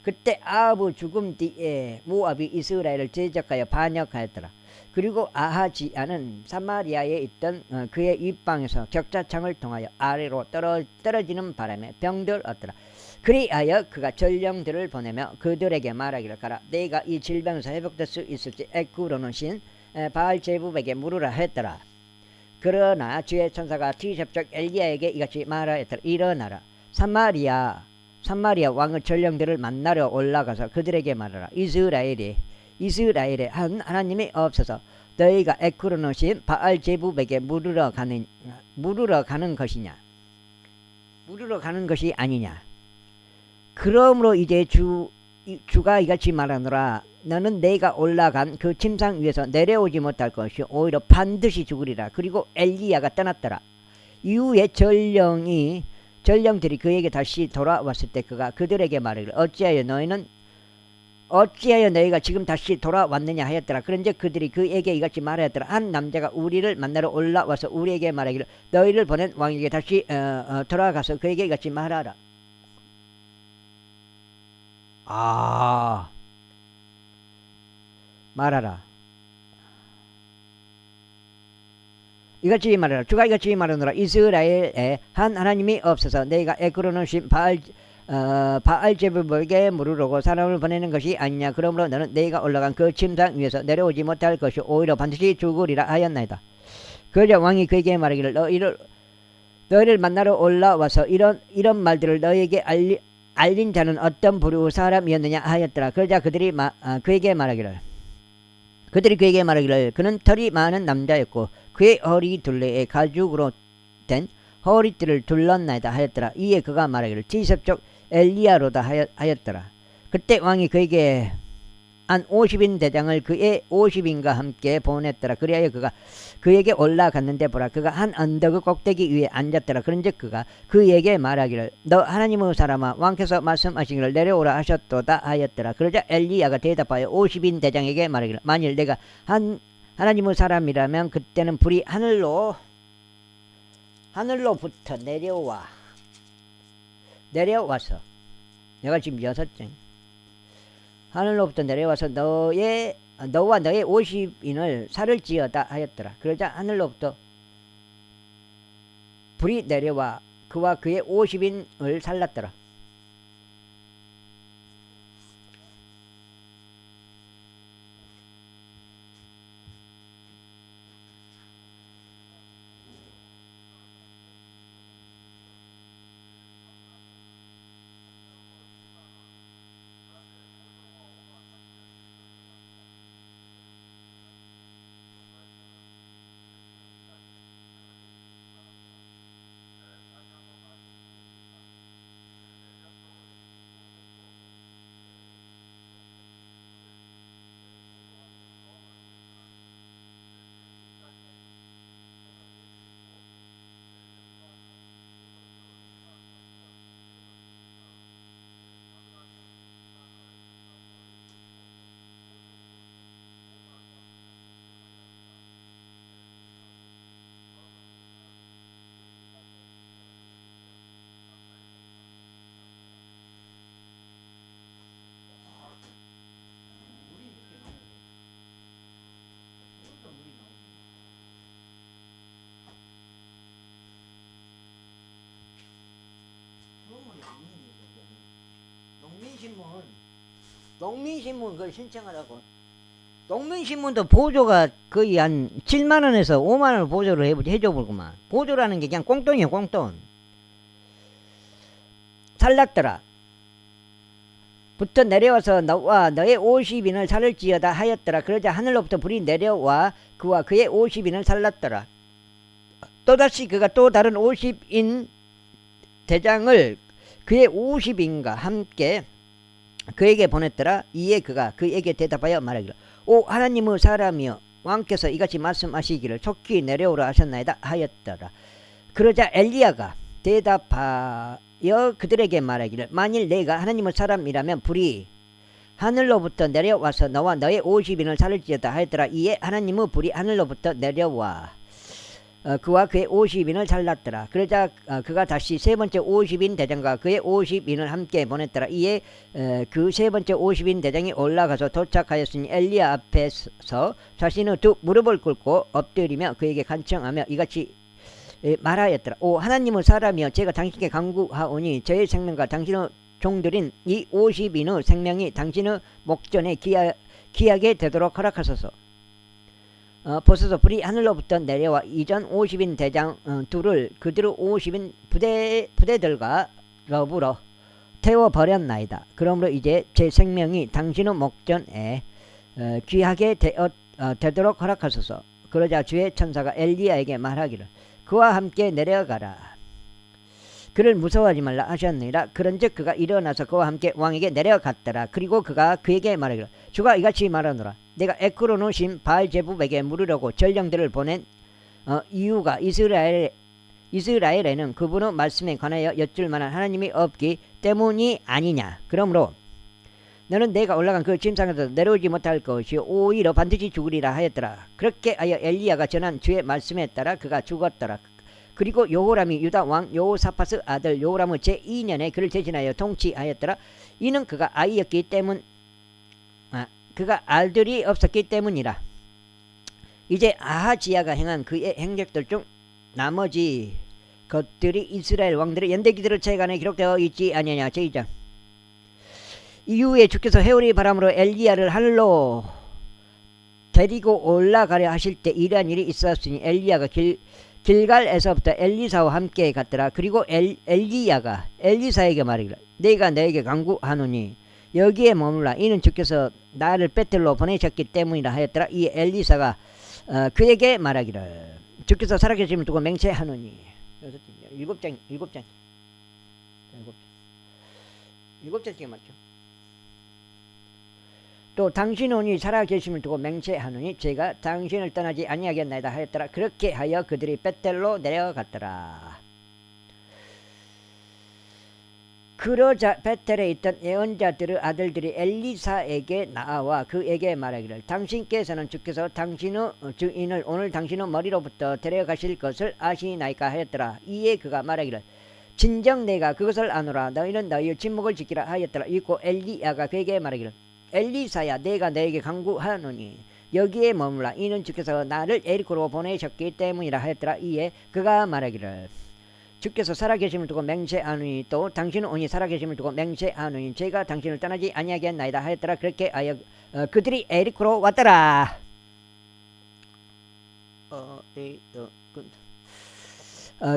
그때 아합의 죽음 뒤에 모압이 이스라엘을 제적하여 반역하였더라. 그리고 아하지야는 사마리아에 있던 그의 윗방에서 격자창을 통하여 아래로 떨어지는 바람에 병들었더라. 그리하여 그가 전령들을 보내며 그들에게 말하기를 가라. 내가 이 질병에서 회복될 수 있을지 에쿠로는 신 바알제부백에 물으라 했더라. 그러나 주의 천사가 티셉적 엘리야에게 이같이 말하였더라. 일어나라. 사마리아 왕의 전령들을 만나러 올라가서 그들에게 말하라. 이스라엘에 한 하나님이 없어서 너희가 에크로노 신 바알제부백에 물으러 가는 것이 아니냐. 그러므로 이제 주가 이같이 말하노라. 너는 내가 올라간 그 침상 위에서 내려오지 못할 것이요 오히려 반드시 죽으리라. 그리고 엘리야가 떠났더라. 이후에 전령들이 그에게 다시 돌아왔을 때 그가 그들에게 말하기를 어찌하여 너희가 지금 다시 돌아왔느냐 하였더라. 그런즉 그들이 그에게 이같이 말하였더라. 한 남자가 우리를 만나러 올라와서 우리에게 말하기를 너희를 보낸 왕에게 다시 돌아가서 그에게 이같이 말하라. 말하라. 이같이 말하라. 주가 이같이 말하노라. 이스라엘에 한 하나님이 없어서 너희가 에크로는 신 바알제부백에 물으려고 사람을 보내는 것이 아니냐. 그러므로 너는 내가 올라간 그 침상 위에서 내려오지 못할 것이 오히려 반드시 죽으리라 하였나이다. 그러자 왕이 그에게 말하기를 너희를 만나러 올라와서 이런 말들을 너희에게 알린 자는 어떤 부류의 사람이었느냐 하였더라. 그러자 그들이 그에게 말하기를 그는 털이 많은 남자였고 그의 허리 둘레에 가죽으로 된 허리띠를 둘렀나이다 하였더라. 이에 그가 말하기를 티셉족 엘리야로다 하였더라. 그때 왕이 그에게 한 50인 대장을 그의 50인과 함께 보냈더라. 그리하여 그가 그에게 올라갔는데 보라, 그가 한 언덕의 꼭대기 위에 앉았더라. 그런즉 그가 그에게 말하기를 너 하나님의 사람아, 왕께서 말씀하시기를 내려오라 하셨도다 하였더라. 그러자 엘리야가 대답하여 50인 대장에게 말하기를 만일 내가 하나님의 사람이라면 그때는 불이 하늘로부터 내려와서 내가 지금 6장 하늘로부터 내려와서 너와 너의 50인을 살을 지어다 하였더라. 그러자 하늘로부터 불이 내려와 그와 그의 50인을 살랐더라. 농민신문 그걸 신청하라고. 농민신문도 보조가 거의 한 7만원에서 5만원을 보조를 해줘보구만. 보조라는 게 그냥 꽁돈이야, 꽁돈. 살랐더라. 부터 내려와서 너와 너의 50인을 살을지어다 하였더라. 그러자 하늘로부터 불이 내려와 그와 그의 50인을 살랐더라. 또다시 그가 또 다른 50인 대장을 그의 50인과 함께 그에게 보냈더라. 이에 그가 그에게 대답하여 말하기를 오 하나님의 사람이여 왕께서 이같이 말씀하시기를 속히 내려오라 하셨나이다 하였더라. 그러자 엘리야가 대답하여 그들에게 말하기를 만일 내가 하나님의 사람이라면 불이 하늘로부터 내려와서 너와 너의 50인을 살을지어다 하였더라. 이에 하나님의 불이 하늘로부터 내려와 그와 그의 50인을 살랐더라. 그러자 그가 다시 세 번째 50인 대장과 그의 50인을 함께 보냈더라. 이에 그 세 번째 50인 대장이 올라가서 도착하였으니 엘리야 앞에서 자신의 두 무릎을 꿇고 엎드리며 그에게 간청하며 이같이 말하였더라. 오 하나님의 사람이여 제가 당신께 간구하오니 저의 생명과 당신의 종들인 이 50인의 생명이 당신의 목전에 귀하게 되도록 허락하소서. 보소서 불이 하늘로부터 내려와 이전 50인 대장 둘을 그들의 50인 부대들과 더불어 태워버렸나이다. 그러므로 이제 제 생명이 당신의 목전에 귀하게 되도록 허락하소서. 그러자 주의 천사가 엘리야에게 말하기를 그와 함께 내려가라. 그를 무서워하지 말라 하셨느니라. 그런즉 그가 일어나서 그와 함께 왕에게 내려갔더라. 그리고 그가 그에게 말하기를 주가 이같이 말하노라. 내가 에크론의 신 바알제붑에게 물으려고 전령들을 보낸 이유가 이스라엘에는 그분의 말씀에 관하여 여쭐 만한 하나님이 없기 때문이 아니냐. 그러므로 너는 내가 올라간 그 침상에서 내려오지 못할 것이요 오히려 반드시 죽으리라 하였더라. 그렇게 하여 엘리야가 전한 주의 말씀에 따라 그가 죽었더라. 그리고 여호람이 유다 왕 여호사밧의 아들 여호람의 제2년에 그를 대신하여 통치하였더라. 이는 그가 아이였기 때문 그가 알들이 없었기 때문이라. 이제 아하지야가 행한 그의 행적들 중 나머지 것들이 이스라엘 왕들의 연대기들의 책안에 기록되어 있지 아니하냐. 제2장. 이후에 주께서 회오리 바람으로 엘리야를 하늘로 데리고 올라가려 하실 때 이러한 일이 있었으니 엘리야가 길갈에서부터 엘리사와 함께 갔더라. 그리고 엘리야가 엘리사에게 말하기를 내가 너에게 간구하노니 여기에 머물라. 이는 주께서 나를 베텔로 보내셨기 때문이라 하였더라. 이 엘리사가 그에게 말하기를 주께서 살아계심을 두고 맹세하노니 일곱 장째 맞죠? 또 당신이 살아계심을 두고 맹세하노니 제가 당신을 떠나지 아니하겠나이다 하였더라. 그렇게 하여 그들이 베텔로 내려갔더라. 그러자 베텔에 있던 예언자들의 아들들이 엘리사에게 나와 그에게 말하기를 당신께서는 주께서 당신의 주인을 오늘 당신의 머리로부터 데려가실 것을 아시나이까 하였더라. 이에 그가 말하기를 진정 내가 그것을 아노라. 너희는 너희의 침묵을 지키라 하였더라. 이고 엘리야가 그에게 말하기를 엘리사야 내가 너에게 간구하노니 여기에 머물라. 이는 주께서 나를 에리코로 보내셨기 때문이라 하였더라. 이에 그가 말하기를 주께서 살아계심을 두고 맹세하노니 또 당신은 오니 살아계심을 두고 맹세하노니 제가 당신을 떠나지 아니하겠나이다 하였더라. 그렇게 하여 그들이 에리코로 왔더라.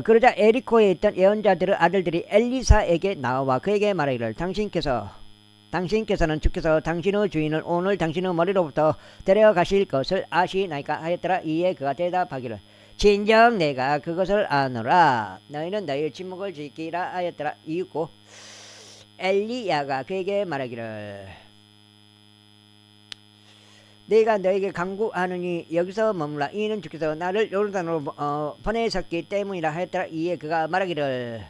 그러자 에리코에 있던 예언자들의 아들들이 엘리사에게 나와 그에게 말하기를 당신께서는 주께서 당신의 주인을 오늘 당신의 머리로부터 데려가실 것을 아시나이까 하였더라. 이에 그가 대답하기를 진정 내가 그것을 아노라. 너희는 너희의 침묵을 지키라 하였더라. 이윽고 엘리야가 그에게 말하기를 내가 너에게 간구하노니 여기서 머물라. 이는 주께서 나를 요르단으로 보내셨기 때문이라 하였더라. 이에 그가 말하기를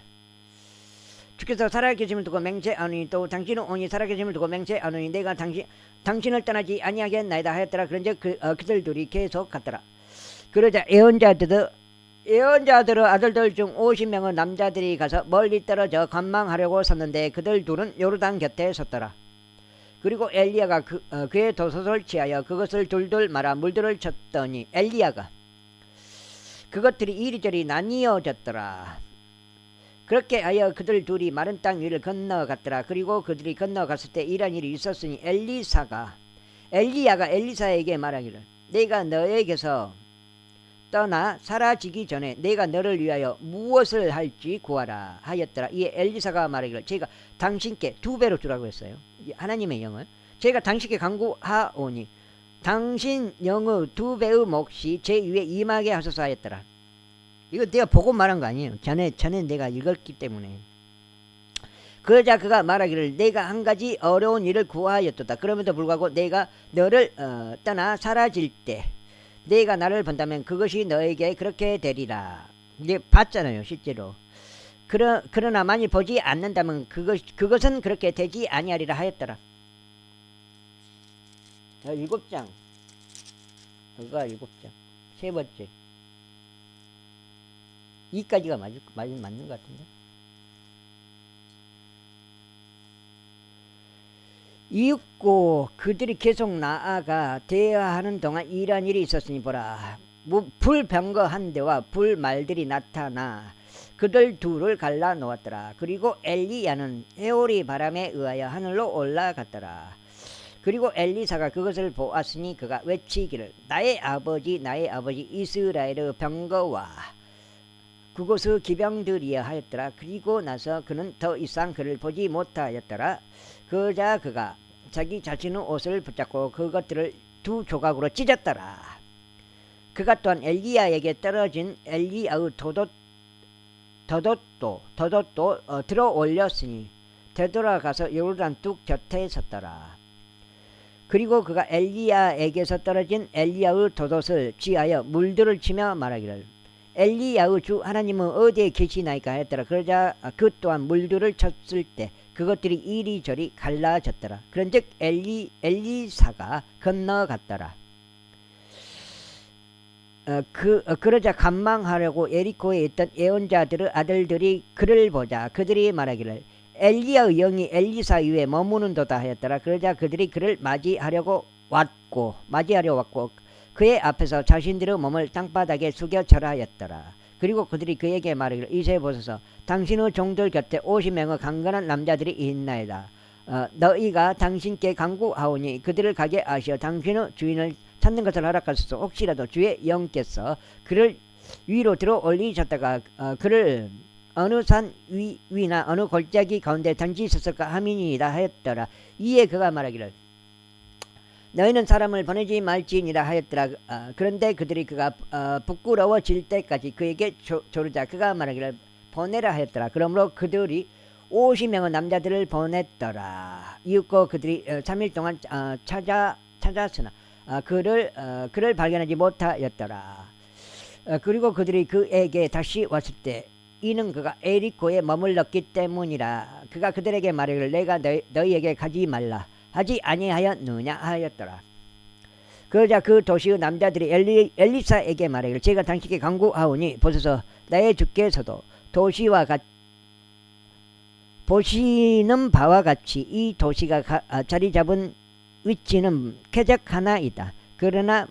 주께서 살아계심을 두고 맹세하노니 또 당신은 오니 살아계심을 두고 맹세하노니 내가 당신을 떠나지 아니하겠나이다 하였더라. 그런즉 그들 둘이 계속 갔더라. 그러자 예언자들의 아들들 중 50명의 남자들이 가서 멀리 떨어져 관망하려고 섰는데 그들 둘은 요르단 곁에 섰더라. 그리고 엘리야가 그의 도섯을 취하여 그것을 둘둘 말아 물들을 쳤더니 엘리야가 그것들이 이리저리 나뉘어졌더라. 그렇게 하여 그들 둘이 마른 땅 위를 건너갔더라. 그리고 그들이 건너갔을 때 이런 일이 있었으니 엘리야가 엘리사에게 말하기를 내가 너에게서 떠나 사라지기 전에 내가 너를 위하여 무엇을 할지 구하라 하였더라. 이에 엘리사가 말하기를 제가 당신께 2배로 주라고 했어요. 하나님의 영을 제가 당신께 간구하오니 당신 영의 2배의 몫이 제 위에 임하게 하소서 하였더라. 이거 내가 보고 말한 거 아니에요. 전에 내가 읽었기 때문에. 그러자 그가 말하기를 내가 한 가지 어려운 일을 구하였도다. 그럼에도 불구하고 내가 너를 떠나 사라질 때 내가 나를 본다면 그것이 너에게 그렇게 되리라. 이제 봤잖아요 실제로. 그러나 만일 보지 않는다면 그것은 그렇게 되지 아니하리라 하였더라. 7장. 그가 7장. 세 번째. 2까지가 맞는 것 같은데. 이윽고 그들이 계속 나아가 대화하는 동안 이러한 일이 있었으니 보라. 불병거 대와 불말들이 나타나 그들 둘을 갈라 놓았더라. 그리고 엘리야는 해오리 바람에 의하여 하늘로 올라갔더라. 그리고 엘리사가 그것을 보았으니 그가 외치기를 나의 아버지 이스라엘의 병거와 그곳의 기병들이여 하였더라. 그리고 나서 그는 더 이상 그를 보지 못하였더라. 그러자 그가 자기 자신의 옷을 붙잡고 그것들을 2 조각으로 찢었더라. 그가 또한 엘리야에게 떨어진 엘리야의 덧옷도 들어 올렸으니 되돌아가서 요르단 뚝 곁에 섰더라. 그리고 그가 엘리야에게서 떨어진 엘리야의 덧옷을 취하여 물들을 치며 말하기를 엘리야의 주 하나님은 어디에 계시나이까 하였더라. 그러자 그 또한 물들을 쳤을 때 그것들이 이리저리 갈라졌더라. 그런즉 엘리사가 건너갔더라. 그러자 간망하려고 예리코에 있던 예언자들의 아들들이 그를 보자 그들이 말하기를 엘리야의 영이 엘리사 위에 머무는도다 하였더라. 그러자 그들이 그를 맞이하려 왔고 그의 앞에서 자신들의 몸을 땅바닥에 숙여 절하였더라. 그리고 그들이 그에게 말하기를 이제 보소서 당신의 종들 곁에 50명의 강건한 남자들이 있나이다. 너희가 당신께 간구하오니 그들을 가게 하시어 당신의 주인을 찾는 것을 허락하소서. 혹시라도 주의 영께서 그를 위로 들어 올리셨다가 그를 어느 산 위나 어느 골짜기 가운데 던지셨을까 함이니이다 하였더라. 이에 그가 말하기를 너희는 사람을 보내지 말지니라 하였더라. 그런데 그들이 그가 부끄러워질 때까지 그에게 조르자 그가 말하기를 보내라 하였더라. 그러므로 그들이 50명의 남자들을 보냈더라. 이윽고 그들이 3일 동안 찾았으나 그를 발견하지 못하였더라. 그리고 그들이 그에게 다시 왔을 때 이는 그가 에리코에 머물렀기 때문이라. 그가 그들에게 말하기를 내가 너희에게 가지 말라 하지 아니하였느냐 하였더라. 그러자 그 도시의 남자들이 엘리사에게 말하기를 제가 당신께 간구하오니 보소서 나의 주께서도 보시는 바와 같이 이 도시가 자리 잡은 위치는 쾌적하나이다. 그러나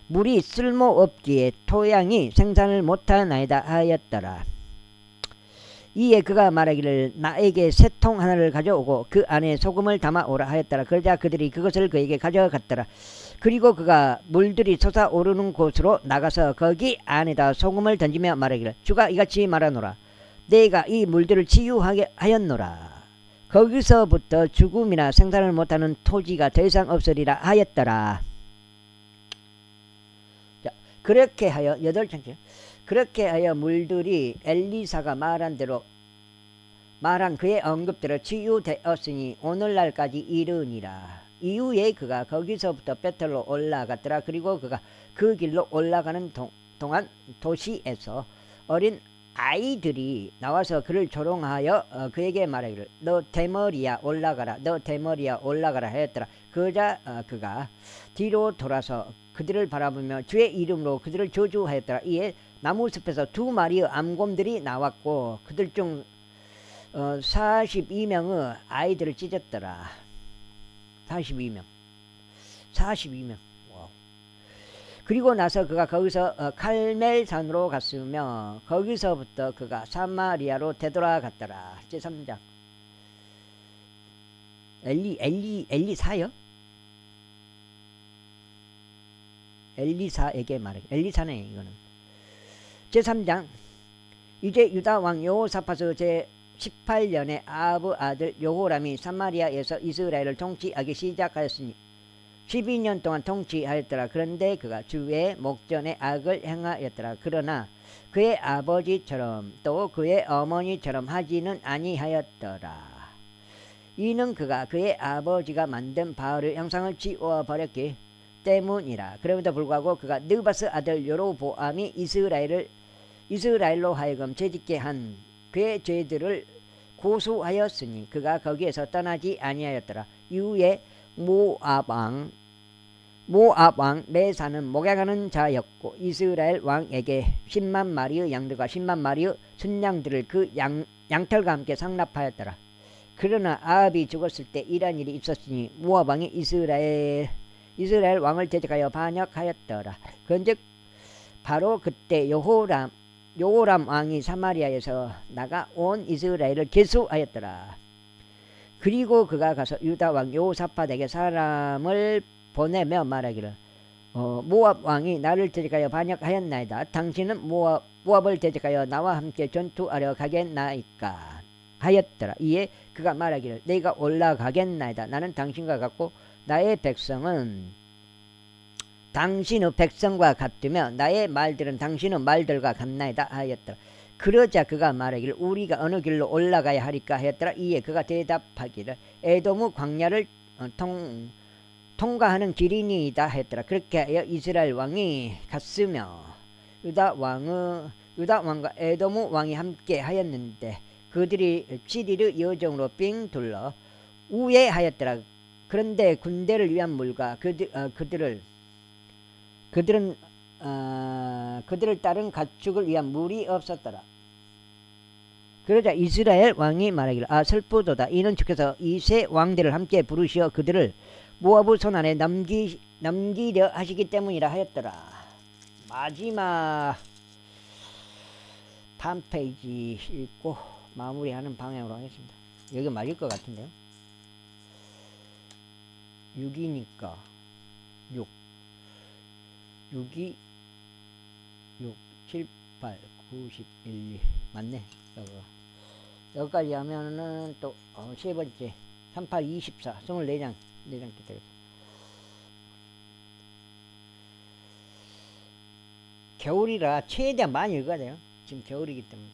물이 쓸모없기에 토양이 생산을 못하나이다 하였더라. 이에 그가 말하기를 나에게 새통 하나를 가져오고 그 안에 소금을 담아오라 하였더라. 그러자 그들이 그것을 그에게 가져갔더라. 그리고 그가 물들이 솟아오르는 곳으로 나가서 거기 안에다 소금을 던지며 말하기를 주가 이같이 말하노라. 내가 이 물들을 치유하게 하였노라. 거기서부터 죽음이나 생산을 못하는 토지가 더 이상 없으리라 하였더라. 자, 그렇게 하여 8장째 그렇게 하여 물들이 엘리사가 말한 그의 언급대로 치유되었으니 오늘날까지 이르니라. 이후에 그가 거기서부터 베텔로 올라갔더라. 그리고 그가 그 길로 올라가는 동안 도시에서 어린 아이들이 나와서 그를 조롱하여 그에게 말하기를 너 대머리야 올라가라 하였더라. 그러자 그가 뒤로 돌아서 그들을 바라보며 주의 이름으로 그들을 저주하였더라. 이에 나무숲에서 2마리의 암곰들이 나왔고 그들 중 42명의 아이들을 찢었더라. 42명. 와우. 그리고 나서 그가 거기서 칼멜산으로 갔으며 거기서부터 그가 사마리아로 되돌아갔더라. 제3장. 엘리사요? 엘리사에게 말해. 엘리사네 이거는. 제3장. 이제 유다 왕 여호사밧의 제 18년에 아합의 아들 여호람이 사마리아에서 이스라엘을 통치하기 시작하였으니 12년 동안 통치하였더라. 그런데 그가 주의 목전에 악을 행하였더라. 그러나 그의 아버지처럼 또 그의 어머니처럼 하지는 아니하였더라. 이는 그가 그의 아버지가 만든 바알의 형상을 지워버렸기 때문이라. 그럼에도 불구하고 그가 느바스 아들 여로보암이 이스라엘로 하여금 죄짓게 한 그의 죄들을 고수하였으니 그가 거기에서 떠나지 아니하였더라. 이후에 모압 왕 메사는 목양하는 자였고 이스라엘 왕에게 10만 마리의 양들과 10만 마리의 순양들을 그 양털과 함께 상납하였더라. 그러나 아합이 죽었을 때 이런 일이 있었으니 모압 왕이 이스라엘 왕을 대적하여 반역하였더라. 그런즉 바로 그때 여호람 왕이 사마리아에서 나가 온 이스라엘을 계수하였더라. 그리고 그가 가서 유다 왕 여호사밧에게 사람을 보내며 말하기를 모압 왕이 나를 대적하여 반역하였나이다. 당신은 모압을 대적하여 나와 함께 전투하려 가겠나이까 하였더라. 이에 그가 말하기를 내가 올라가겠나이다. 나는 당신과 같고 나의 백성은 당신의 백성과 같으며 나의 말들은 당신의 말들과 같나이다 하였더라. 그러자 그가 말하기를 우리가 어느 길로 올라가야 하리까 하였더라. 이에 그가 대답하기를 에돔의 광야를 통과하는 길이니이다 하였더라. 그렇게 하여 이스라엘 왕이 갔으며 유다 왕과 에돔의 왕이 함께 하였는데 그들이 7일의 여정으로 빙 둘러 우회하였더라. 그런데 군대를 위한 물과 그들을 따른 가축을 위한 물이 없었더라. 그러자 이스라엘 왕이 말하기를 슬프도다. 이는 주께서 이 세 왕들을 함께 부르시어 그들을 모압의 손 안에 넘기려 하시기 때문이라 하였더라. 마지막 다음 페이지 읽고 마무리하는 방향으로 하겠습니다. 여기 맞을 것 같은데요. 6이니까 6이 6, 7, 8, 9, 10, 1, 2 맞네. 여기까지 하면은 또 세 번째 38, 24 24장 되겠습니다. 겨울이라 최대한 많이 읽어야 돼요. 지금 겨울이기 때문에.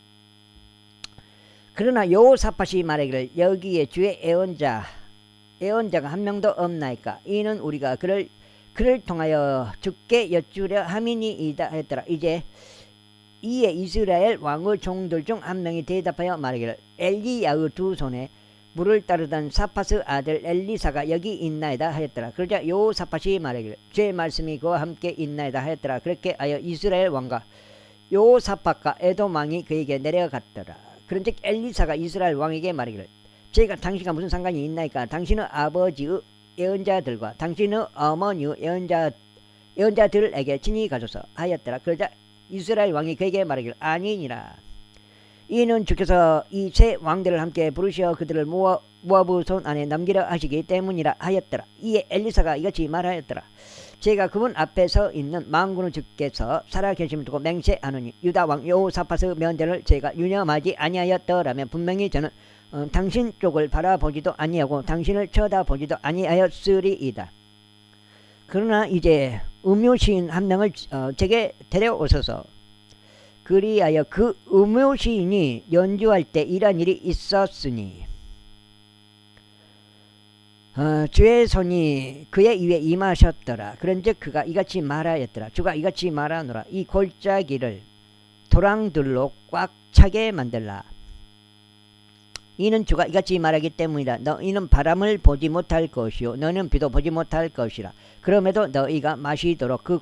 그러나 여호사밧이 말하기를 여기에 주의 애원자가 한 명도 없나이까. 이는 우리가 그를 통하여 주께 여쭈려 함이니이다 했더라. 이에 이스라엘 왕의 종들 중 한 명이 대답하여 말하기를 엘리야의 두 손에 물을 따르던 사밧의 아들 엘리사가 여기 있나이다 하였더라. 그러자 여호사밧이 말하기를 제 말씀이 그와 함께 있나이다 하였더라. 그렇게 하여 이스라엘 왕과 여호사밧과 에돔 왕이 그에게 내려갔더라. 그런즉 엘리사가 이스라엘 왕에게 말하기를 제가 당신과 무슨 상관이 있나이까. 당신의 아버지의 예언자들과 당신의 어머니의 예언자들에게 친히 가소서 하였더라. 그러자 이스라엘 왕이 그에게 말하기를 아니니라. 이는 주께서 이 세 왕들을 함께 부르시어 그들을 모압의 손 안에 넘기려 하시기 때문이라 하였더라. 이에 엘리사가 이같이 말하였더라. 제가 그분 앞에 서 있는 만군의 주께서 살아계심을 두고 맹세하노니 유다 왕 여호사밧의 면전을 제가 유념하지 아니하였더라면 분명히 저는 당신 쪽을 바라보지도 아니하고 당신을 쳐다보지도 아니하였으리이다. 그러나 이제 음유시인 한 명을 제게 데려오소서. 그리하여 그 음유시인이 연주할 때 이런 일이 있었으니 주의 손이 그의 입에 임하셨더라. 그런즉 그가 이같이 말하였더라. 주가 이같이 말하노라. 이 골짜기를 도랑들로 꽉 차게 만들라. 이는 주가 이같이 말하기 때문이다. 너희는 바람을 보지 못할 것이요 너는 비도 보지 못할 것이라. 그럼에도 너희가 마시도록 그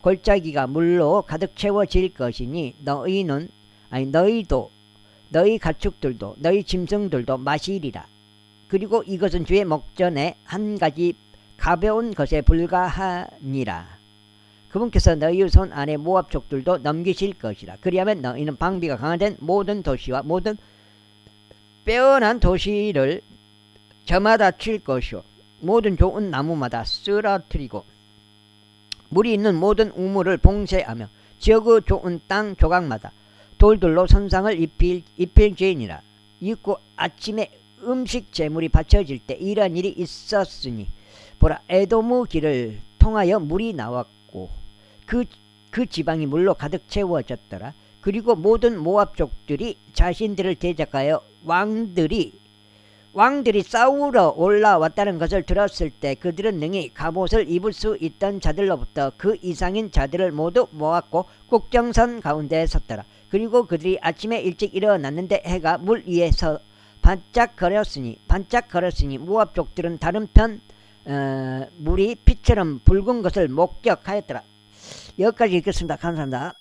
골짜기가 물로 가득 채워질 것이니 너희도 너희 가축들도 너희 짐승들도 마시리라. 그리고 이것은 주의 목전에 한 가지 가벼운 것에 불과하니라. 그분께서 너희의 손 안에 모압 족들도 넘기실 것이라. 그리하면 너희는 방비가 강화된 모든 도시와 모든 빼어난 도시를 저마다 칠 것이요 모든 좋은 나무마다 쓰러뜨리고 물이 있는 모든 우물을 봉쇄하며 지역의 좋은 땅 조각마다 돌들로 선상을 입힐지니라. 이윽고 아침에 음식 제물이 바쳐질 때 이런 일이 있었으니 보라, 에돔의 길을 통하여 물이 나왔고 그 지방이 물로 가득 채워졌더라. 그리고 모든 모압족들이 자신들을 대적하여 왕들이 싸우러 올라왔다는 것을 들었을 때 그들은 능히 갑옷을 입을 수 있던 자들로부터 그 이상인 자들을 모두 모았고 국경선 가운데에 섰더라. 그리고 그들이 아침에 일찍 일어났는데 해가 물 위에서 반짝거렸으니 모압족들은 다른 편 물이 피처럼 붉은 것을 목격하였더라. 여기까지 읽겠습니다. 감사합니다.